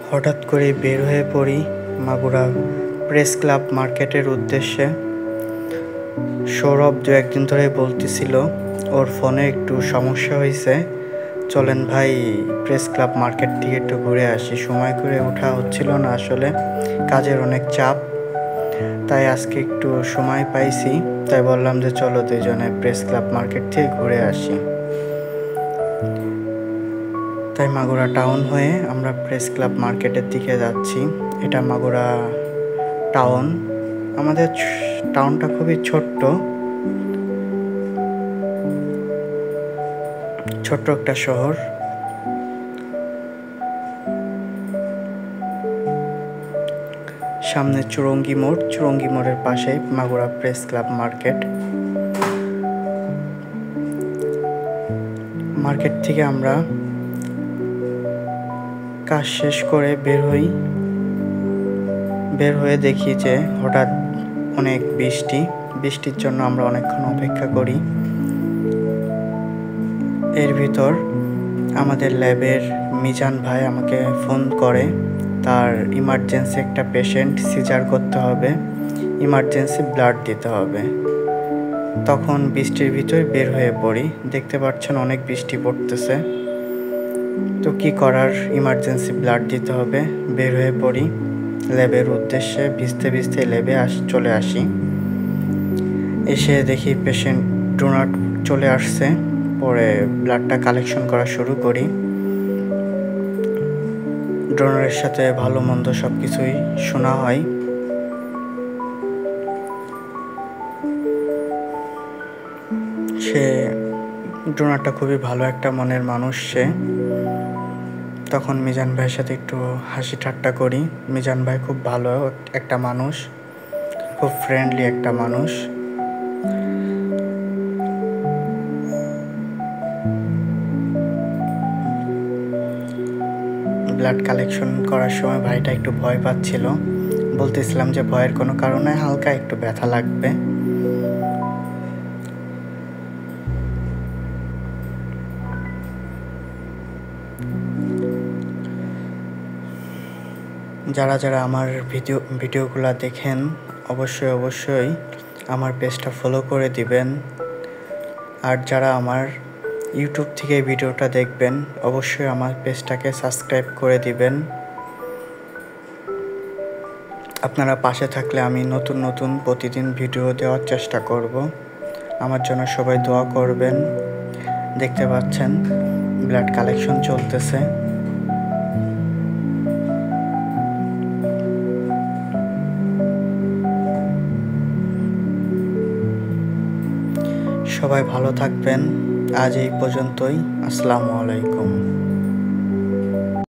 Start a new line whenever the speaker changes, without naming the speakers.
হঠাৎ করে বের হয়ে পড়ি মাগুরা প্রেস ক্লাব মার্কেটের উদ্দেশ্যে। সৌরভ 2 একদিন ধরে বলতেছিল ওর ফোনে একটু সমস্যা হয়েছে, চলেন ভাই প্রেস ক্লাব মার্কেট থেকে একটু ঘুরে আসি। সময় করে ওঠা হচ্ছিল না, আসলে কাজের অনেক চাপ, তাই আজকে একটু সময় পাইছি, তাই বললাম যে চলো দুইজনে প্রেস ক্লাব মার্কেট থেকে ঘুরে আসি। তাই মাগুরা টাউন হয়ে আমরা প্রেস ক্লাব মার্কেটের দিকে যাচ্ছি। এটা মাগুরা টাউন। আমাদের টাউনটা খুবই ছোট্ট একটা শহর। সামনে চুরঙ্গি মোড়ের পাশে মাগুরা প্রেস ক্লাব মার্কেট থেকে আমরা কাজ শেষ করে বের হয়ে দেখি যে হঠাৎ অনেক বৃষ্টির জন্য আমরা অনেকক্ষণ অপেক্ষা করি। এর ভিতর আমাদের ল্যাবের মিজান ভাই আমাকে ফোন করে, তার ইমার্জেন্সি একটা পেশেন্ট সিজার করতে হবে, ইমার্জেন্সি ব্লাড দিতে হবে। তখন বৃষ্টির ভিতর বের হয়ে পড়ি, দেখতে পাচ্ছেন অনেক বৃষ্টি পড়তেছে, তো কি করার, ইমার্জেন্সি ব্লাড দিতে হবে। বের হয়ে পড়ি ল্যাবের উদ্দেশ্যে, ভিজতে ল্যাবে চলে আসি। এসে দেখি পেশেন্ট ডোনার চলে আসছে, পরে ব্লাডটা কালেকশন করা শুরু করি। ডোনারের সাথে ভালো মন্দ সব কিছুই শোনা হয়। সে ডোনারটা খুবই ভালো একটা মনের মানুষ সে। তখন মিজান ভাইয়ের সাথে একটু হাসি ঠাট্টা করি। মিজান ভাই খুব ভালো একটা মানুষ, খুব ফ্রেন্ডলি একটা মানুষ। ব্লাড কালেকশন করার সময় ভাইটা একটু ভয় পাচ্ছিল, বলতেছিলাম যে ভয়ের কোনো কারণ নাই, হালকা একটু ব্যথা লাগবে। যারা আমার ভিডিওগুলো দেখেন অবশ্যই আমার পেজটা ফলো করে দিবেন। আর যারা আমার ইউটিউব থেকে ভিডিওটা দেখবেন অবশ্যই আমার পেজটাকে সাবস্ক্রাইব করে দিবেন। আপনারা পাশে থাকলে আমি নতুন প্রতিদিন ভিডিও দেওয়ার চেষ্টা করব। আমার জন্য সবাই দোয়া করবেন। দেখতে পাচ্ছেন ব্লাড কালেকশন চলতেছে। সবাই ভালো থাকবেন। আজ এই পর্যন্তই। আসসালামু আলাইকুম।